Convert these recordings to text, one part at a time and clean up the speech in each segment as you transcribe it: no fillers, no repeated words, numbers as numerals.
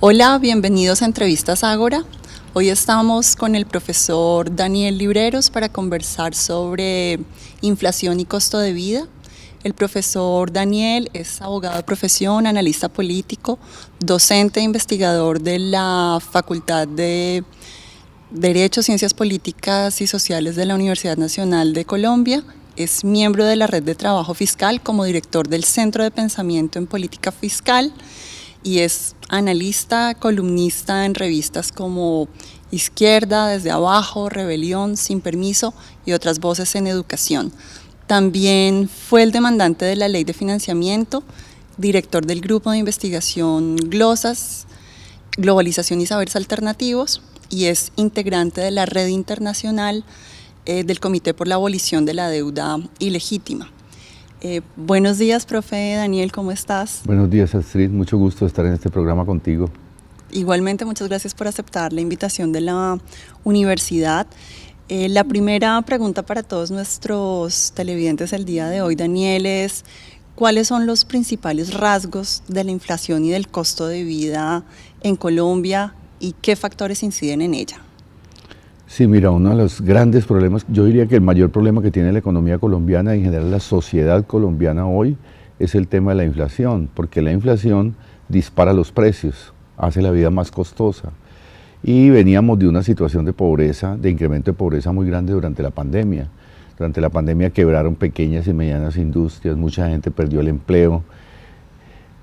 Hola, bienvenidos a Entrevistas Ágora. Hoy estamos con el profesor Daniel Libreros para conversar sobre inflación y costo de vida. El profesor Daniel es abogado de profesión, analista político, docente e investigador de la Facultad de Derecho, Ciencias Políticas y Sociales de la Universidad Nacional de Colombia. Es miembro de la Red de Trabajo Fiscal como director del Centro de Pensamiento en Política Fiscal y es analista, columnista en revistas como Izquierda, Desde Abajo, Rebelión, Sin Permiso y otras voces en educación. También fue el demandante de la Ley de Financiamiento, director del Grupo de Investigación Glosas, Globalización y Saberes Alternativos, y es integrante de la Red Internacional del Comité por la Abolición de la Deuda Ilegítima. Buenos días, profe Daniel, ¿cómo estás? Buenos días, Astrid, mucho gusto estar en este programa contigo. Igualmente, muchas gracias por aceptar la invitación de la universidad. La primera pregunta para todos nuestros televidentes el día de hoy, Daniel, es ¿cuáles son los principales rasgos de la inflación y del costo de vida en Colombia y qué factores inciden en ella? Sí, mira, uno de los grandes problemas, yo diría que el mayor problema que tiene la economía colombiana y en general la sociedad colombiana hoy es el tema de la inflación, porque la inflación dispara los precios, hace la vida más costosa. Y veníamos de una situación de pobreza, de incremento de pobreza muy grande durante la pandemia. Durante la pandemia quebraron pequeñas y medianas industrias, mucha gente perdió el empleo.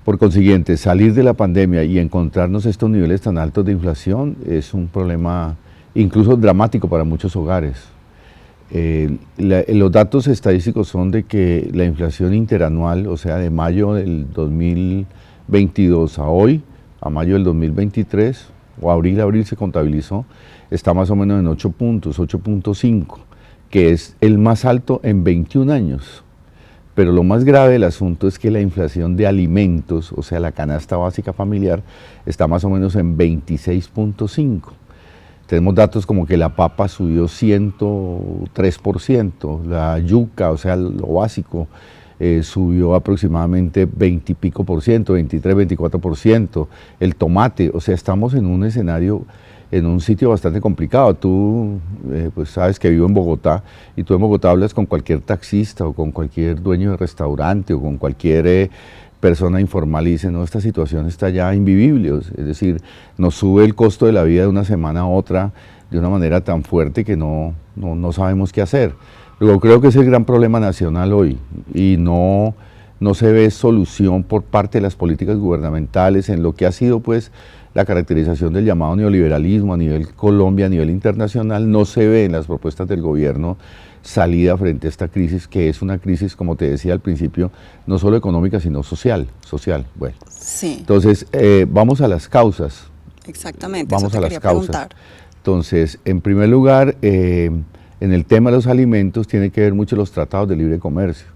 Por consiguiente, salir de la pandemia y encontrarnos estos niveles tan altos de inflación es un problema incluso dramático para muchos hogares. Los datos estadísticos son de que la inflación interanual, o sea, de mayo del 2022 a hoy, a mayo del 2023, o abril se contabilizó, está más o menos en 8 puntos, 8.5, que es el más alto en 21 años. Pero lo más grave del asunto es que la inflación de alimentos, o sea, la canasta básica familiar, está más o menos en 26.5. Tenemos datos como que la papa subió 103%, la yuca, o sea, lo básico, subió aproximadamente 20 y pico por ciento, 23, 24%, el tomate, o sea, estamos en un escenario, en un sitio bastante complicado. Tú pues sabes que vivo en Bogotá y tú en Bogotá hablas con cualquier taxista o con cualquier dueño de restaurante o con cualquier persona informal y dice, no, esta situación está ya invivible, es decir, nos sube el costo de la vida de una semana a otra de una manera tan fuerte que no sabemos qué hacer. Luego creo que es el gran problema nacional hoy y no se ve solución por parte de las políticas gubernamentales en lo que ha sido pues la caracterización del llamado neoliberalismo a nivel Colombia, a nivel internacional, no se ve en las propuestas del gobierno salida frente a esta crisis, que es una crisis, como te decía al principio, no solo económica, sino social. Bueno, sí. Entonces, vamos a las causas. Exactamente, vamos eso te a las causas. Preguntar. Entonces, en primer lugar, en el tema de los alimentos tiene que ver mucho los tratados de libre comercio.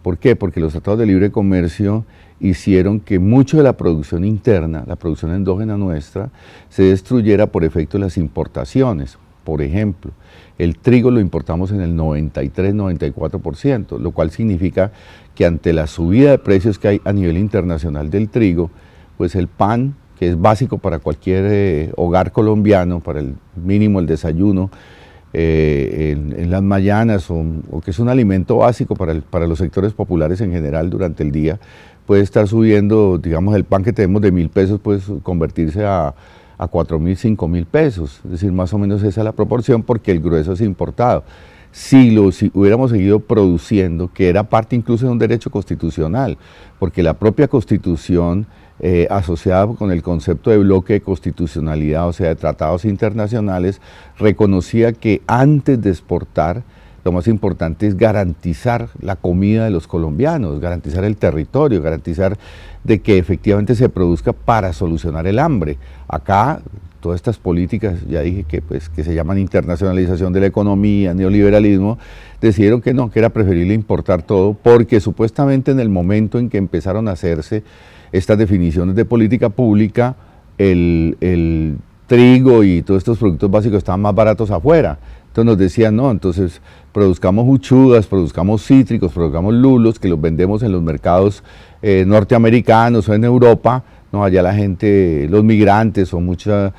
¿Por qué? Porque los tratados de libre comercio hicieron que mucho de la producción interna, la producción endógena nuestra, se destruyera por efecto de las importaciones. Por ejemplo, el trigo lo importamos en el 93-94%, lo cual significa que ante la subida de precios que hay a nivel internacional del trigo, pues el pan, que es básico para cualquier hogar colombiano, para el mínimo el desayuno, en las mañanas, o que es un alimento básico para los sectores populares en general durante el día, puede estar subiendo, digamos, el pan que tenemos de 1.000 pesos puede convertirse a 4.000, 5.000 pesos, es decir, más o menos esa es la proporción porque el grueso es importado. Si hubiéramos seguido produciendo, que era parte incluso de un derecho constitucional, porque la propia Constitución, asociada con el concepto de bloque de constitucionalidad, o sea, de tratados internacionales, reconocía que antes de exportar, lo más importante es garantizar la comida de los colombianos, garantizar el territorio, garantizar de que efectivamente se produzca para solucionar el hambre. Acá, todas estas políticas, ya dije que se llaman internacionalización de la economía, neoliberalismo, decidieron que no, que era preferible importar todo, porque supuestamente en el momento en que empezaron a hacerse estas definiciones de política pública, el trigo y todos estos productos básicos estaban más baratos afuera. Entonces nos decían, no, entonces produzcamos huchudas, produzcamos cítricos, produzcamos lulos, que los vendemos en los mercados norteamericanos o en Europa, ¿no? Allá la gente, los migrantes o mucha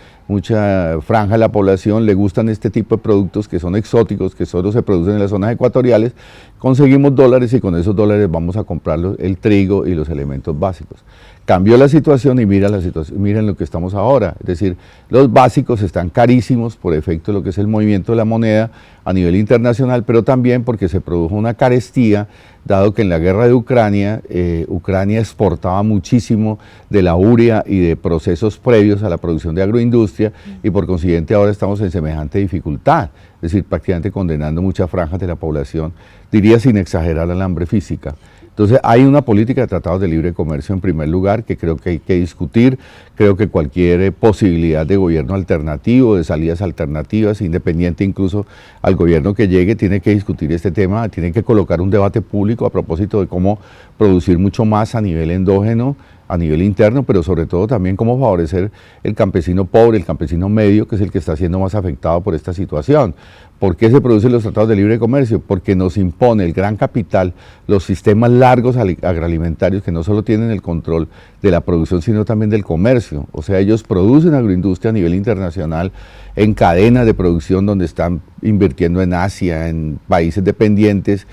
franja de la población le gustan este tipo de productos que son exóticos, que solo se producen en las zonas ecuatoriales. Conseguimos dólares y con esos dólares vamos a comprar el trigo y los elementos básicos. Cambió la situación y miren lo que estamos ahora, es decir, los básicos están carísimos por efecto de lo que es el movimiento de la moneda a nivel internacional, pero también porque se produjo una carestía, dado que en la guerra de Ucrania, Ucrania exportaba muchísimo de la urea y de procesos previos a la producción de agroindustria y por consiguiente ahora estamos en semejante dificultad, es decir, prácticamente condenando muchas franjas de la población, diría sin exagerar al hambre física. Entonces hay una política de tratados de libre comercio en primer lugar que creo que hay que discutir, creo que cualquier posibilidad de gobierno alternativo, de salidas alternativas, independiente incluso al gobierno que llegue, tiene que discutir este tema, tiene que colocar un debate público a propósito de cómo producir mucho más a nivel endógeno, a nivel interno, pero sobre todo también cómo favorecer el campesino pobre, el campesino medio, que es el que está siendo más afectado por esta situación. ¿Por qué se producen los tratados de libre comercio? Porque nos impone el gran capital, los sistemas largos agroalimentarios que no solo tienen el control de la producción, sino también del comercio. O sea, ellos producen agroindustria a nivel internacional en cadenas de producción donde están invirtiendo en Asia, en países dependientes,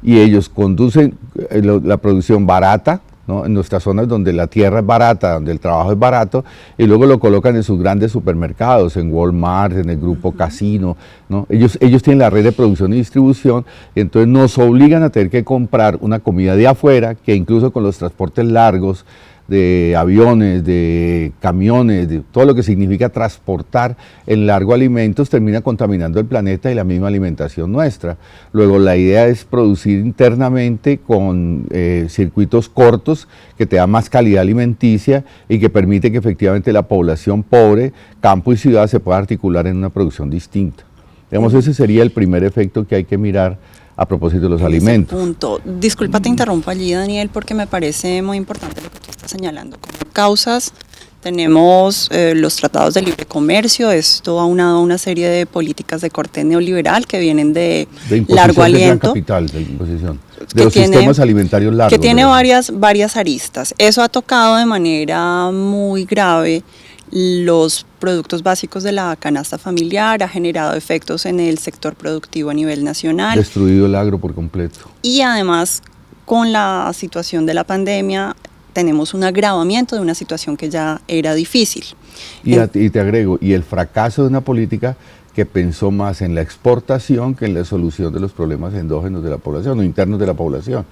y ellos conducen la producción barata, ¿no? En nuestras zonas donde la tierra es barata, donde el trabajo es barato, y luego lo colocan en sus grandes supermercados, en Walmart, en el grupo Casino, ¿no? Ellos tienen la red de producción y distribución, y entonces nos obligan a tener que comprar una comida de afuera, que incluso con los transportes largos, de aviones, de camiones, de todo lo que significa transportar en largo alimentos, termina contaminando el planeta y la misma alimentación nuestra. Luego la idea es producir internamente con circuitos cortos que te dan más calidad alimenticia y que permite que efectivamente la población pobre, campo y ciudad se pueda articular en una producción distinta. Digamos, ese sería el primer efecto que hay que mirar a propósito de los alimentos. Punto. Disculpa, te interrumpo allí, Daniel, porque me parece muy importante lo que tú estás señalando. Como causas, tenemos los tratados de libre comercio, esto aunado a una serie de políticas de corte neoliberal que vienen de largo aliento. De capital, de imposición, de los sistemas alimentarios largos. Que tiene varias aristas. Eso ha tocado de manera muy grave los productos básicos de la canasta familiar, ha generado efectos en el sector productivo a nivel nacional. Destruido el agro por completo. Y además, con la situación de la pandemia, tenemos un agravamiento de una situación que ya era difícil. Y te agrego, y el fracaso de una política que pensó más en la exportación que en la solución de los problemas endógenos de la población o internos de la población.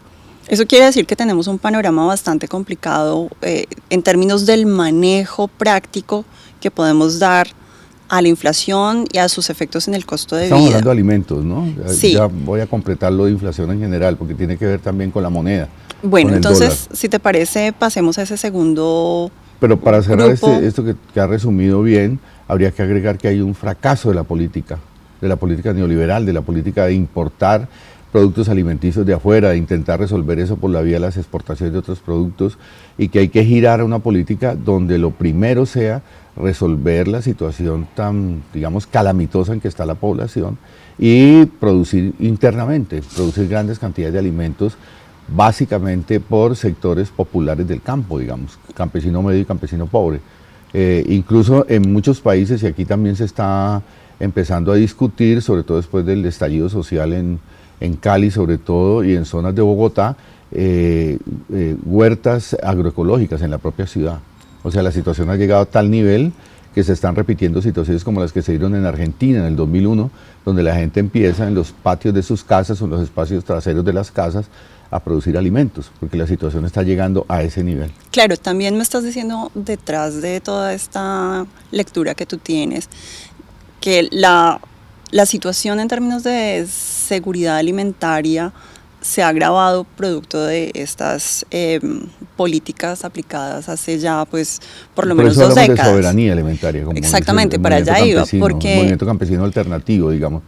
Eso quiere decir que tenemos un panorama bastante complicado en términos del manejo práctico que podemos dar a la inflación y a sus efectos en el costo de vida. Estamos hablando de alimentos, ¿no? Sí. Ya voy a completar lo de inflación en general, porque tiene que ver también con la moneda. Bueno, entonces, si te parece, pasemos a ese segundo Pero para cerrar grupo. esto que ha resumido bien, habría que agregar que hay un fracaso de la política neoliberal, de la política de importar productos alimenticios de afuera, de intentar resolver eso por la vía de las exportaciones de otros productos, y que hay que girar a una política donde lo primero sea resolver la situación tan, digamos, calamitosa en que está la población y producir internamente, producir grandes cantidades de alimentos, básicamente por sectores populares del campo, digamos, campesino medio y campesino pobre. Incluso en muchos países, y aquí también se está empezando a discutir, sobre todo después del estallido social en Cali sobre todo y en zonas de Bogotá, huertas agroecológicas en la propia ciudad. O sea, la situación ha llegado a tal nivel que se están repitiendo situaciones como las que se dieron en Argentina en el 2001, donde la gente empieza en los patios de sus casas o en los espacios traseros de las casas a producir alimentos, porque la situación está llegando a ese nivel. Claro, también me estás diciendo, detrás de toda esta lectura que tú tienes, que la situación en términos de seguridad alimentaria se ha agravado producto de estas políticas aplicadas hace ya pues por lo menos 2 décadas. De soberanía alimentaria. Como exactamente, para allá iba. Porque el movimiento campesino alternativo, digamos,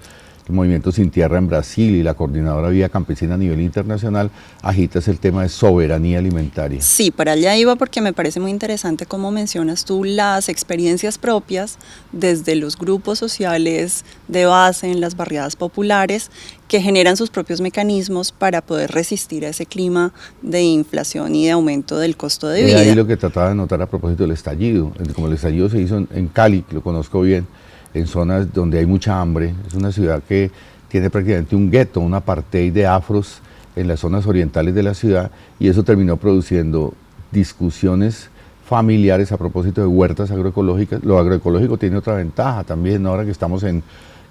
el Movimiento Sin Tierra en Brasil y la Coordinadora Vía Campesina a nivel internacional, agitas el tema de soberanía alimentaria. Sí, para allá iba porque me parece muy interesante cómo mencionas tú las experiencias propias desde los grupos sociales de base en las barriadas populares que generan sus propios mecanismos para poder resistir a ese clima de inflación y de aumento del costo de vida. Ahí lo que trataba de notar a propósito del estallido, como el estallido se hizo en Cali, que lo conozco bien, en zonas donde hay mucha hambre, es una ciudad que tiene prácticamente un gueto, un apartheid de afros en las zonas orientales de la ciudad, y eso terminó produciendo discusiones familiares a propósito de huertas agroecológicas. Lo agroecológico tiene otra ventaja también, ahora que estamos en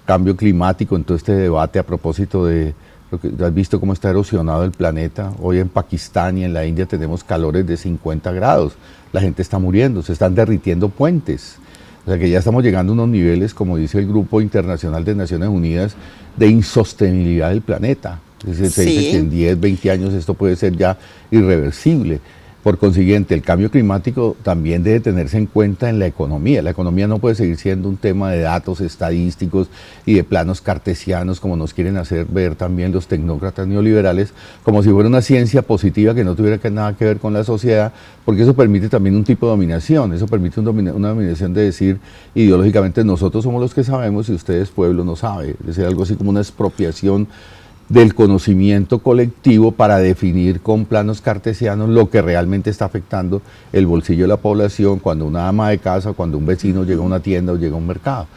cambio climático, en todo este debate a propósito de lo que has visto cómo está erosionado el planeta. Hoy en Pakistán y en la India tenemos calores de 50 grados, la gente está muriendo, se están derritiendo puentes. O sea que ya estamos llegando a unos niveles, como dice el Grupo Internacional de Naciones Unidas, de insostenibilidad del planeta. Es decir, se dice que en 10, 20 años esto puede ser ya irreversible. Por consiguiente, el cambio climático también debe tenerse en cuenta en la economía. La economía no puede seguir siendo un tema de datos estadísticos y de planos cartesianos, como nos quieren hacer ver también los tecnócratas neoliberales, como si fuera una ciencia positiva que no tuviera nada que ver con la sociedad, porque eso permite también un tipo de dominación. Eso permite una dominación de decir ideológicamente nosotros somos los que sabemos y ustedes, pueblo, no sabe. Es decir, algo así como una expropiación del conocimiento colectivo para definir con planos cartesianos lo que realmente está afectando el bolsillo de la población cuando una ama de casa, cuando un vecino llega a una tienda o llega a un mercado.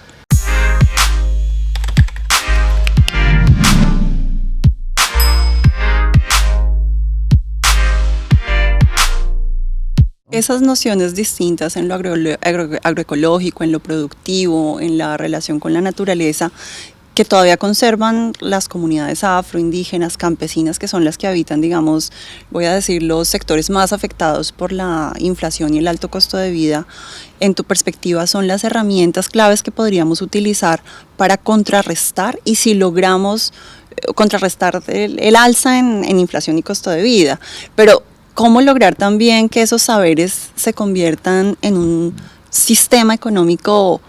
Esas nociones distintas en lo agroecológico, en lo productivo, en la relación con la naturaleza, que todavía conservan las comunidades afroindígenas, campesinas, que son las que habitan, digamos, voy a decir, los sectores más afectados por la inflación y el alto costo de vida. En tu perspectiva, ¿son las herramientas claves que podríamos utilizar para contrarrestar, y si logramos contrarrestar el alza en inflación y costo de vida? Pero, ¿cómo lograr también que esos saberes se conviertan en un sistema económico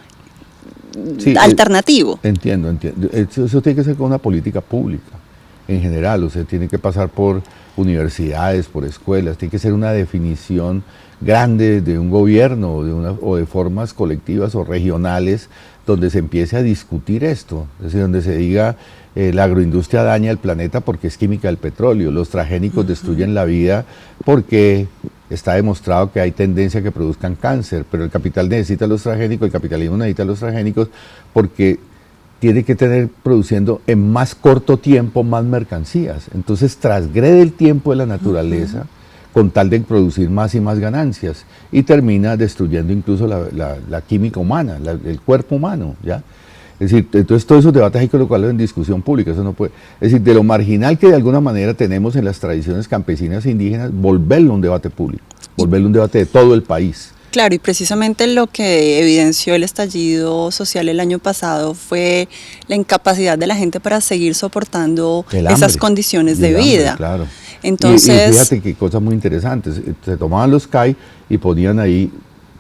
alternativo? Entiendo. Eso tiene que ser con una política pública en general, o sea, tiene que pasar por universidades, por escuelas, tiene que ser una definición grande de un gobierno o de formas colectivas o regionales donde se empiece a discutir esto, es decir, donde se diga la agroindustria daña el planeta porque es química del petróleo, los transgénicos destruyen la vida porque está demostrado que hay tendencia a que produzcan cáncer, pero el capital necesita los transgénicos, el capitalismo necesita los transgénicos porque tiene que tener produciendo en más corto tiempo más mercancías. Entonces transgrede el tiempo de la naturaleza con tal de producir más y más ganancias y termina destruyendo incluso la química humana, el cuerpo humano, ¿ya? Es decir, entonces todos esos debates hay que colocarlos en discusión pública, eso no puede. Es decir, de lo marginal que de alguna manera tenemos en las tradiciones campesinas e indígenas, volverlo un debate público, volverlo un debate de todo el país. Claro, y precisamente lo que evidenció el estallido social el año pasado fue la incapacidad de la gente para seguir soportando esas condiciones de vida. Hambre, claro. Entonces, y fíjate que cosas muy interesantes, se tomaban los CAI y ponían ahí,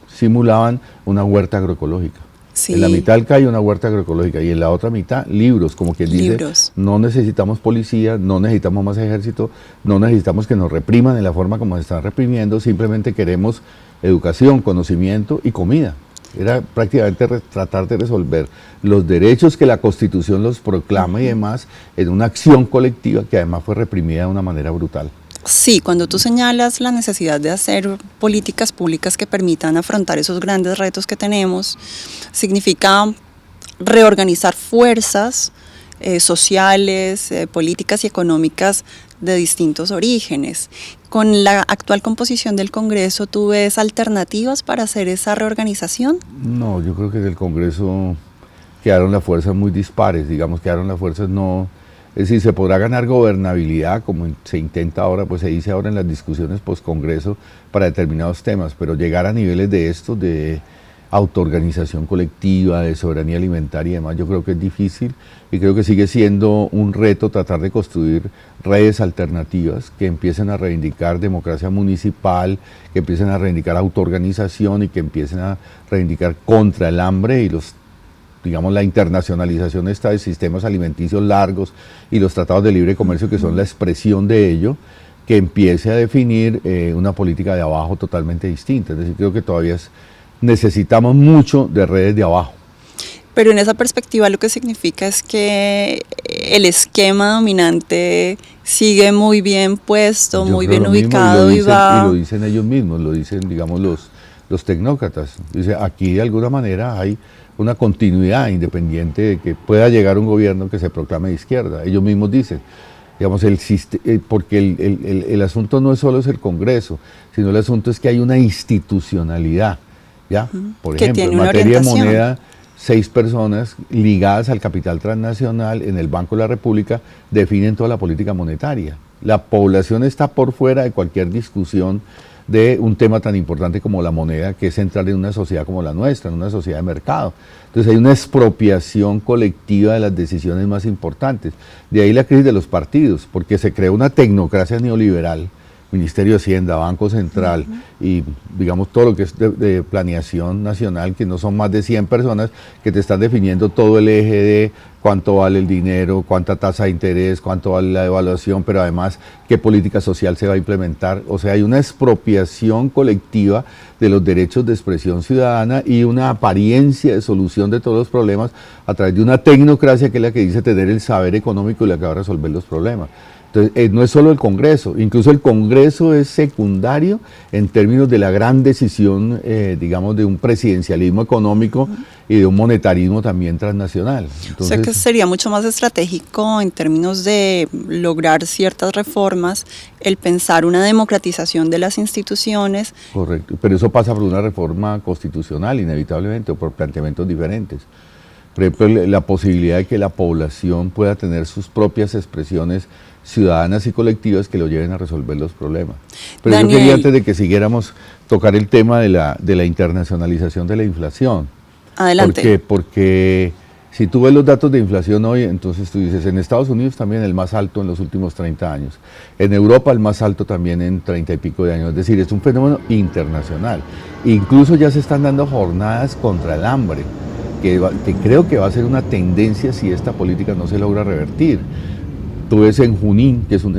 simulaban una huerta agroecológica. Sí. En la mitad del CAI una huerta agroecológica y en la otra mitad libros, como quien dice, no necesitamos policía, no necesitamos más ejército, no necesitamos que nos repriman en la forma como se están reprimiendo, simplemente queremos educación, conocimiento y comida. Era prácticamente tratar de resolver los derechos que la Constitución los proclama y demás en una acción colectiva que además fue reprimida de una manera brutal. Sí, cuando tú señalas la necesidad de hacer políticas públicas que permitan afrontar esos grandes retos que tenemos, significa reorganizar fuerzas sociales, políticas y económicas de distintos orígenes. Con la actual composición del Congreso, ¿tú ves alternativas para hacer esa reorganización? No, yo creo que en el Congreso quedaron las fuerzas muy dispares, digamos, quedaron las fuerzas no... Es decir, se podrá ganar gobernabilidad, como se intenta ahora, pues se dice ahora en las discusiones post-Congreso para determinados temas, pero llegar a niveles de estos, de autoorganización colectiva, de soberanía alimentaria y demás, yo creo que es difícil y creo que sigue siendo un reto tratar de construir redes alternativas que empiecen a reivindicar democracia municipal, que empiecen a reivindicar autoorganización y que empiecen a reivindicar contra el hambre y los digamos, la internacionalización está de sistemas alimenticios largos y los tratados de libre comercio que son la expresión de ello, que empiece a definir una política de abajo totalmente distinta. Es decir, creo que todavía necesitamos mucho de redes de abajo. Pero en esa perspectiva lo que significa es que el esquema dominante sigue muy bien puesto, muy bien ubicado y lo dicen ellos mismos, lo dicen, digamos, los tecnócratas. Dice, aquí de alguna manera hay una continuidad independiente de que pueda llegar un gobierno que se proclame de izquierda. Ellos mismos dicen, digamos, porque el asunto no es solo el Congreso, sino el asunto es que hay una institucionalidad, ¿ya? Por ejemplo, en materia de moneda, 6 personas ligadas al capital transnacional en el Banco de la República definen toda la política monetaria. La población está por fuera de cualquier discusión de un tema tan importante como la moneda, que es central en una sociedad como la nuestra, en una sociedad de mercado. Entonces hay una expropiación colectiva de las decisiones más importantes. De ahí la crisis de los partidos, porque se creó una tecnocracia neoliberal, Ministerio de Hacienda, Banco Central y digamos todo lo que es de planeación nacional, que no son más de 100 personas que te están definiendo todo el eje de cuánto vale el dinero, cuánta tasa de interés, cuánto vale la devaluación, pero además qué política social se va a implementar. O sea, hay una expropiación colectiva de los derechos de expresión ciudadana y una apariencia de solución de todos los problemas a través de una tecnocracia que es la que dice tener el saber económico y la que va a resolver los problemas. Entonces, no es solo el Congreso, incluso el Congreso es secundario en términos de la gran decisión, digamos, de un presidencialismo económico y de un monetarismo también transnacional. Entonces, o sea que sería mucho más estratégico en términos de lograr ciertas reformas, el pensar una democratización de las instituciones. Correcto, pero eso pasa por una reforma constitucional inevitablemente o por planteamientos diferentes. Por ejemplo, la posibilidad de que la población pueda tener sus propias expresiones ciudadanas y colectivas que lo lleven a resolver los problemas. Pero Daniel, yo quería, antes de que siguiéramos, tocar el tema de la internacionalización de la inflación. Adelante. Porque si tú ves los datos de inflación hoy, entonces tú dices, en Estados Unidos también el más alto en los últimos 30 años, en Europa el más alto también en 30 y pico de años, es decir, es un fenómeno internacional. Incluso ya se están dando jornadas contra el hambre, que creo que va a ser una tendencia si esta política no se logra revertir. Tú ves en Junín, que es un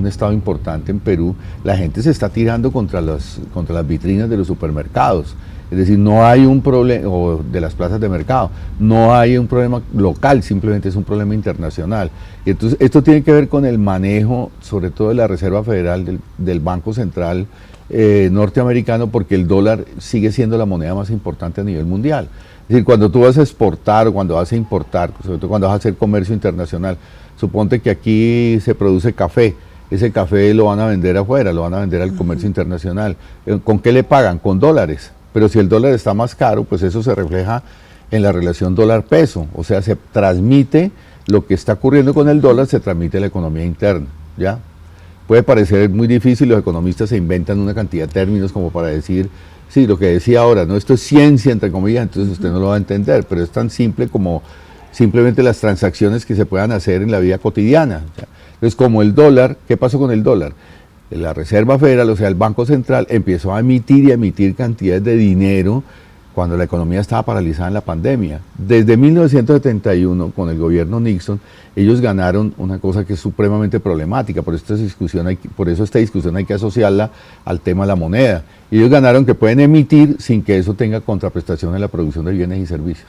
estado importante en Perú, la gente se está tirando contra las vitrinas de los supermercados. Es decir, no hay un problema, o de las plazas de mercado, no hay un problema local, simplemente es un problema internacional. Y entonces esto tiene que ver con el manejo, sobre todo de la Reserva Federal, del Banco Central norteamericano, porque el dólar sigue siendo la moneda más importante a nivel mundial. Es decir, cuando tú vas a exportar o cuando vas a importar, sobre todo cuando vas a hacer comercio internacional, suponte que aquí se produce café, ese café lo van a vender afuera, lo van a vender al comercio internacional. ¿Con qué le pagan? Con dólares. Pero si el dólar está más caro, pues eso se refleja en la relación dólar-peso. O sea, se transmite lo que está ocurriendo con el dólar, se transmite a la economía interna, ¿ya? Puede parecer muy difícil, los economistas se inventan una cantidad de términos como para decir, sí, lo que decía ahora, no, esto es ciencia, entre comillas, entonces usted no lo va a entender, pero es tan simple como simplemente las transacciones que se puedan hacer en la vida cotidiana. Entonces, como el dólar, ¿qué pasó con el dólar? La Reserva Federal, o sea, el Banco Central, empezó a emitir y a emitir cantidades de dinero cuando la economía estaba paralizada en la pandemia. Desde 1971, con el gobierno Nixon, ellos ganaron una cosa que es supremamente problemática, por eso esta discusión hay que asociarla al tema de la moneda. Ellos ganaron que pueden emitir sin que eso tenga contraprestación en la producción de bienes y servicios.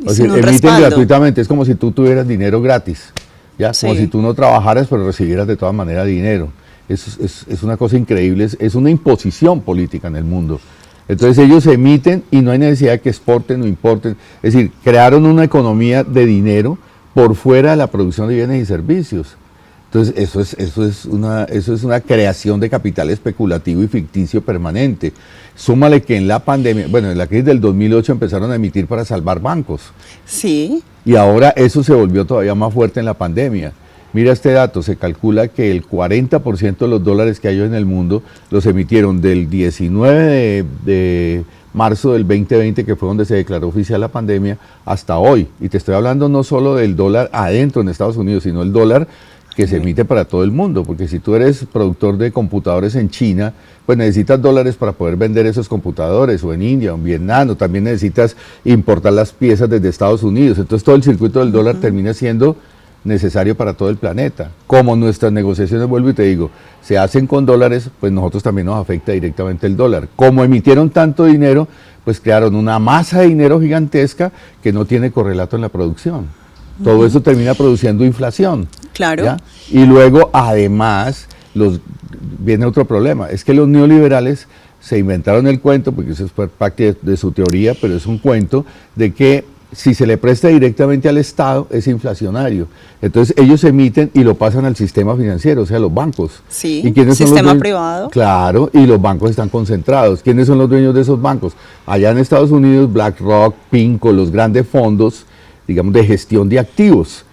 O sea, emiten respaldo gratuitamente, es como si tú tuvieras dinero gratis, ¿ya? Sí. Como si tú no trabajaras pero recibieras de todas maneras dinero. Es una cosa increíble, es una imposición política en el mundo. Entonces ellos emiten y no hay necesidad de que exporten o importen. Es decir, crearon una economía de dinero por fuera de la producción de bienes y servicios. Entonces eso es una creación de capital especulativo y ficticio permanente. Súmale que en la pandemia, bueno, en la crisis del 2008 empezaron a emitir para salvar bancos. Sí. Y ahora eso se volvió todavía más fuerte en la pandemia. Mira este dato, se calcula que el 40% de los dólares que hay en el mundo los emitieron del 19 de marzo del 2020, que fue donde se declaró oficial la pandemia, hasta hoy. Y te estoy hablando no solo del dólar adentro en Estados Unidos, sino el dólar que se emite para todo el mundo, porque si tú eres productor de computadores en China, pues necesitas dólares para poder vender esos computadores, o en India, o en Vietnam, o también necesitas importar las piezas desde Estados Unidos. Entonces todo el circuito del dólar termina siendo necesario para todo el planeta. Como nuestras negociaciones, vuelvo y te digo, se hacen con dólares, pues nosotros también nos afecta directamente el dólar. Como emitieron tanto dinero, pues crearon una masa de dinero gigantesca que no tiene correlato en la producción. Todo eso termina produciendo inflación. Claro. ¿Ya? Y luego, además, viene otro problema, es que los neoliberales se inventaron el cuento, porque eso es parte de su teoría, pero es un cuento, de que si se le presta directamente al Estado es inflacionario. Entonces ellos emiten y lo pasan al sistema financiero, o sea, los bancos. Sí, ¿Y quiénes son sistema los privado. Claro, y los bancos están concentrados. ¿Quiénes son los dueños de esos bancos? Allá en Estados Unidos, BlackRock, PIMCO, los grandes fondos, digamos, de gestión de activos.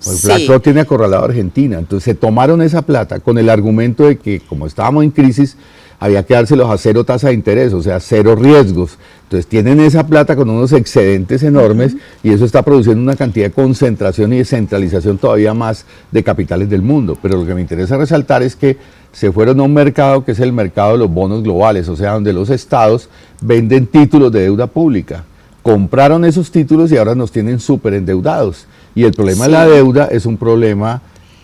Pues Sí. BlackRock tiene acorralado a Argentina, entonces se tomaron esa plata con el argumento de que como estábamos en crisis, había que dárselos a cero tasa de interés, o sea, cero riesgos. Entonces tienen esa plata con unos excedentes enormes y eso está produciendo una cantidad de concentración y de centralización todavía más de capitales del mundo. Pero lo que me interesa resaltar es que se fueron a un mercado que es el mercado de los bonos globales, o sea, donde los estados venden títulos de deuda pública. Compraron esos títulos y ahora nos tienen súper endeudados. Y el problema de la deuda es un problema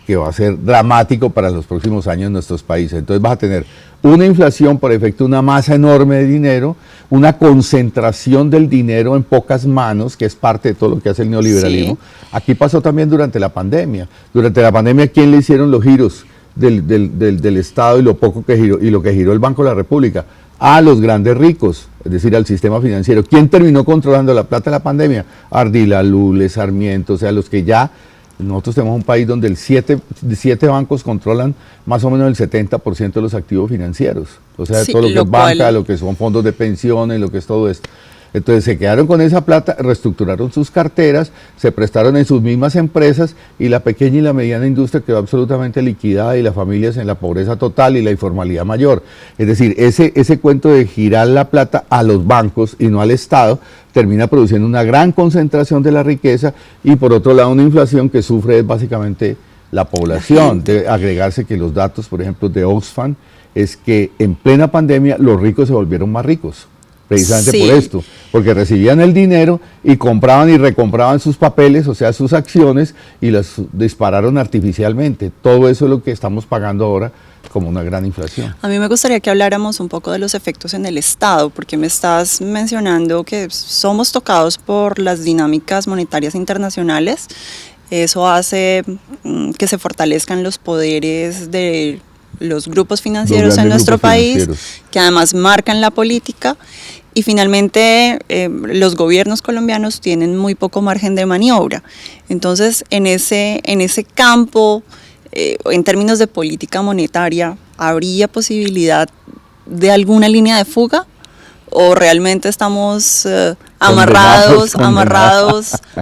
que va a ser dramático para los próximos años en nuestros países. Entonces vas a tener una inflación por efecto de una masa enorme de dinero, una concentración del dinero en pocas manos, que es parte de todo lo que hace el neoliberalismo. Sí. Aquí pasó también durante la pandemia. Durante la pandemia, ¿quién le hicieron los giros del Estado y lo poco que giró, y lo que giró el Banco de la República? A los grandes ricos, es decir, al sistema financiero. ¿Quién terminó controlando la plata de la pandemia? Ardila, Lule, Sarmiento, o sea, los que ya, nosotros tenemos un país donde siete bancos controlan más o menos el 70% de los activos financieros, o sea, sí, todo lo que es banca, lo que son fondos de pensiones, lo que es todo esto. Entonces se quedaron con esa plata, reestructuraron sus carteras, se prestaron en sus mismas empresas y la pequeña y la mediana industria quedó absolutamente liquidada y las familias en la pobreza total y la informalidad mayor. Es decir, ese cuento de girar la plata a los bancos y no al Estado termina produciendo una gran concentración de la riqueza y por otro lado una inflación que sufre básicamente la población. Debe agregarse que los datos, por ejemplo, de Oxfam, es que en plena pandemia los ricos se volvieron más ricos. Precisamente por esto, porque recibían el dinero y compraban y recompraban sus papeles, o sea, sus acciones, y las dispararon artificialmente. Todo eso es lo que estamos pagando ahora como una gran inflación. A mí me gustaría que habláramos un poco de los efectos en el Estado, porque me estás mencionando que somos tocados por las dinámicas monetarias internacionales. Eso hace que se fortalezcan los poderes de los grupos financieros en nuestro país, que además marcan la política. Y finalmente los gobiernos colombianos tienen muy poco margen de maniobra. Entonces, en ese campo, en términos de política monetaria, ¿habría posibilidad de alguna línea de fuga? ¿O realmente estamos amarrados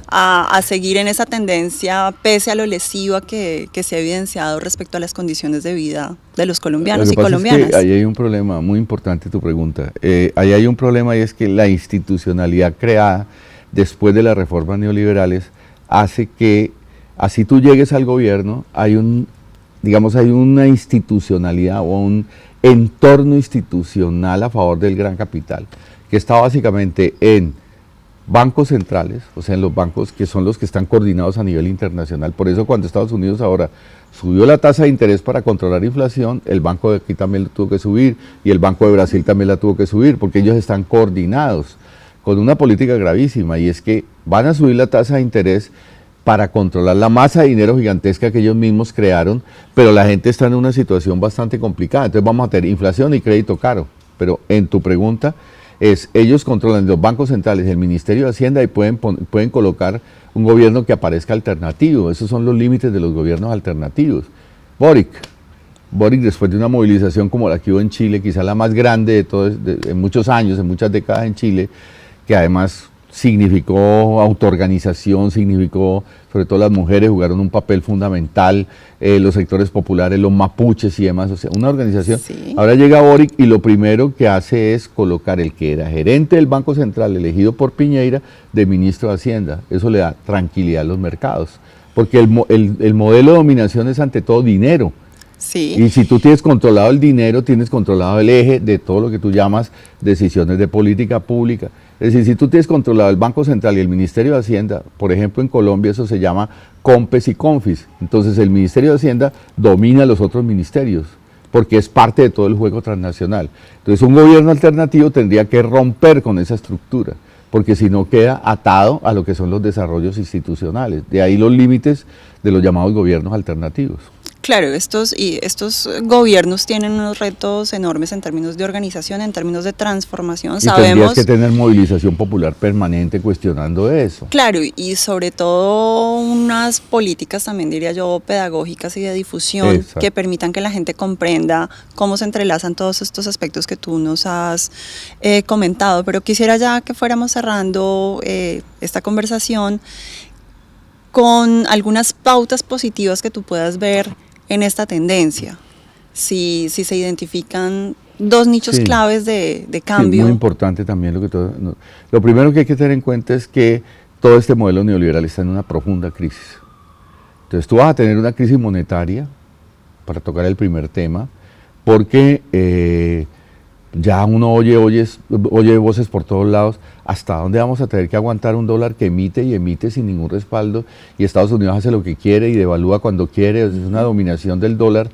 a seguir en esa tendencia pese a lo lesiva que se ha evidenciado respecto a las condiciones de vida de los colombianos y colombianas? Es que ahí hay un problema muy importante, tu pregunta. Ahí hay un problema y es que la institucionalidad creada después de las reformas neoliberales hace que, así tú llegues al gobierno, hay una institucionalidad o un entorno institucional a favor del gran capital, que está básicamente en bancos centrales, o sea, en los bancos que son los que están coordinados a nivel internacional. Por eso cuando Estados Unidos ahora subió la tasa de interés para controlar inflación, el banco de aquí también lo tuvo que subir y el Banco de Brasil también la tuvo que subir, porque ellos están coordinados con una política gravísima, y es que van a subir la tasa de interés para controlar la masa de dinero gigantesca que ellos mismos crearon, pero la gente está en una situación bastante complicada. Entonces vamos a tener inflación y crédito caro. Pero en tu pregunta ellos controlan los bancos centrales, el Ministerio de Hacienda, y pueden colocar un gobierno que aparezca alternativo. Esos son los límites de los gobiernos alternativos. Boric, después de una movilización como la que hubo en Chile, quizá la más grande en muchos años, en muchas décadas en Chile, que además significó autoorganización, significó, sobre todo las mujeres jugaron un papel fundamental, los sectores populares, los mapuches y demás, o sea, una organización. Sí. Ahora llega Boric y lo primero que hace es colocar el que era gerente del Banco Central, elegido por Piñera, de ministro de Hacienda. Eso le da tranquilidad a los mercados, porque el modelo de dominación es ante todo dinero. Sí. Y si tú tienes controlado el dinero, tienes controlado el eje de todo lo que tú llamas decisiones de política pública. Es decir, si tú tienes controlado el Banco Central y el Ministerio de Hacienda, por ejemplo en Colombia eso se llama COMPES y CONFIS, entonces el Ministerio de Hacienda domina los otros ministerios, porque es parte de todo el juego transnacional. Entonces un gobierno alternativo tendría que romper con esa estructura, porque si no queda atado a lo que son los desarrollos institucionales. De ahí los límites de los llamados gobiernos alternativos. Claro, estos gobiernos tienen unos retos enormes en términos de organización, en términos de transformación. Y tendrías que tener movilización popular permanente cuestionando eso. Claro, y sobre todo unas políticas también, diría yo, pedagógicas y de difusión. Exacto. Que permitan que la gente comprenda cómo se entrelazan todos estos aspectos que tú nos has comentado. Pero quisiera ya que fuéramos cerrando esta conversación con algunas pautas positivas que tú puedas ver en esta tendencia, si se identifican dos nichos claves de cambio. Sí, muy importante también lo primero que hay que tener en cuenta es que todo este modelo neoliberal está en una profunda crisis. Entonces tú vas a tener una crisis monetaria, para tocar el primer tema, porque ya uno oye voces por todos lados. ¿Hasta dónde vamos a tener que aguantar un dólar que emite y emite sin ningún respaldo? Y Estados Unidos hace lo que quiere y devalúa cuando quiere. Es una dominación del dólar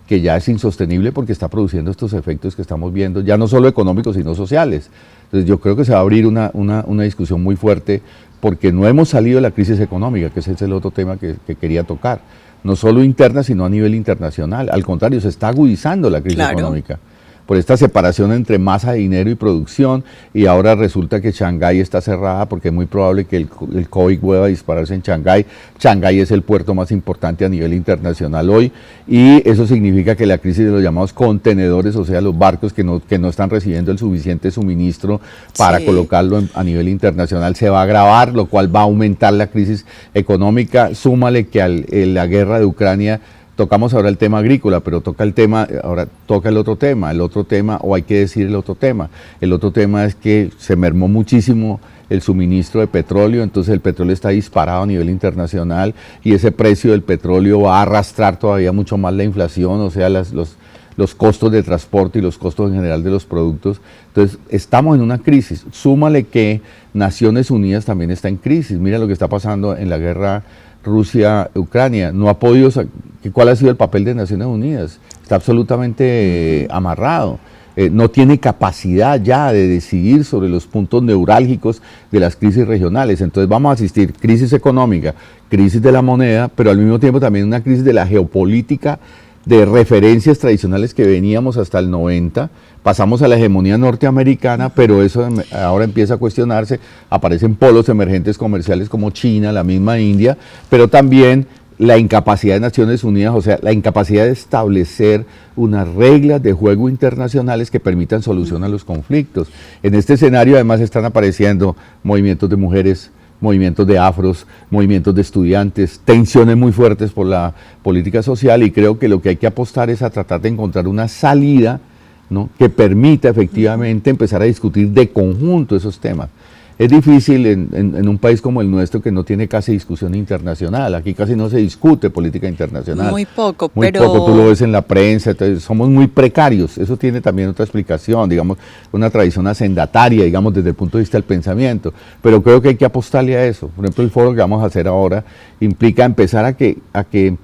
que ya es insostenible porque está produciendo estos efectos que estamos viendo, ya no solo económicos, sino sociales. Entonces yo creo que se va a abrir una discusión muy fuerte porque no hemos salido de la crisis económica, que ese es el otro tema que quería tocar. No solo interna, sino a nivel internacional. Al contrario, se está agudizando la crisis económica por esta separación entre masa de dinero y producción, y ahora resulta que Shanghái está cerrada porque es muy probable que el COVID vuelva a dispararse en Shanghái. Shanghái es el puerto más importante a nivel internacional hoy, y eso significa que la crisis de los llamados contenedores, o sea, los barcos que no están recibiendo el suficiente suministro para colocarlo a nivel internacional, se va a agravar, lo cual va a aumentar la crisis económica. Súmale que la guerra de Ucrania, tocamos ahora el tema agrícola, pero ahora toca el otro tema, o hay que decir el otro tema. El otro tema es que se mermó muchísimo el suministro de petróleo, entonces el petróleo está disparado a nivel internacional y ese precio del petróleo va a arrastrar todavía mucho más la inflación, o sea, los costos de transporte y los costos en general de los productos. Entonces, estamos en una crisis. Súmale que Naciones Unidas también está en crisis. Mira lo que está pasando en la guerra Rusia-Ucrania. No ha podido. ¿Cuál ha sido el papel de Naciones Unidas? Está absolutamente amarrado. No tiene capacidad ya de decidir sobre los puntos neurálgicos de las crisis regionales. Entonces vamos a asistir crisis económica, crisis de la moneda, pero al mismo tiempo también una crisis de la geopolítica, de referencias tradicionales que veníamos hasta el 90, pasamos a la hegemonía norteamericana, pero eso ahora empieza a cuestionarse, aparecen polos emergentes comerciales como China, la misma India, pero también la incapacidad de Naciones Unidas, o sea, la incapacidad de establecer unas reglas de juego internacionales que permitan solución a los conflictos. En este escenario además están apareciendo movimientos de mujeres, movimientos de afros, movimientos de estudiantes, tensiones muy fuertes por la política social, y creo que lo que hay que apostar es a tratar de encontrar una salida, ¿no?, que permita efectivamente empezar a discutir de conjunto esos temas. Es difícil en un país como el nuestro, que no tiene casi discusión internacional. Aquí casi no se discute política internacional. Muy poco, muy poco, tú lo ves en la prensa. Entonces somos muy precarios. Eso tiene también otra explicación, digamos, una tradición hacendataria, digamos, desde el punto de vista del pensamiento. Pero creo que hay que apostarle a eso. Por ejemplo, el foro que vamos a hacer ahora implica empezar a que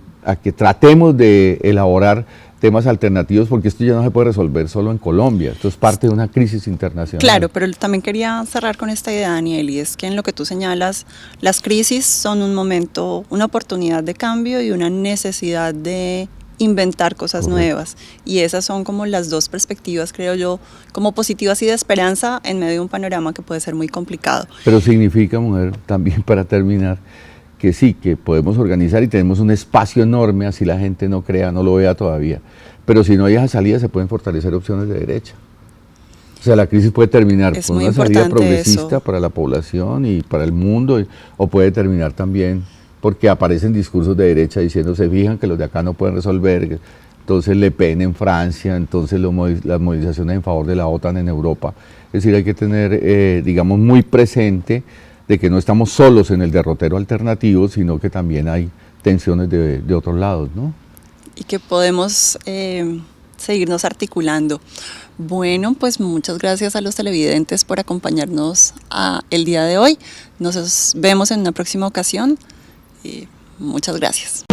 tratemos de elaborar temas alternativos, porque esto ya no se puede resolver solo en Colombia, esto es parte de una crisis internacional. Claro, pero también quería cerrar con esta idea, Daniel, y es que en lo que tú señalas, las crisis son un momento, una oportunidad de cambio y una necesidad de inventar cosas nuevas, y esas son como las dos perspectivas, creo yo, como positivas y de esperanza en medio de un panorama que puede ser muy complicado. Pero significa, mujer, también para terminar, que sí, que podemos organizar y tenemos un espacio enorme, así la gente no crea, no lo vea todavía. Pero si no hay esa salida, se pueden fortalecer opciones de derecha. O sea, la crisis puede terminar con una salida progresista para la población y para el mundo, o puede terminar también porque aparecen discursos de derecha diciendo, se fijan que los de acá no pueden resolver, entonces Le Pen en Francia, entonces las movilizaciones en favor de la OTAN en Europa. Es decir, hay que tener, digamos, muy presente de que no estamos solos en el derrotero alternativo, sino que también hay tensiones de otros lados, ¿no? Y que podemos seguirnos articulando. Bueno, pues muchas gracias a los televidentes por acompañarnos el día de hoy. Nos vemos en una próxima ocasión. Muchas gracias.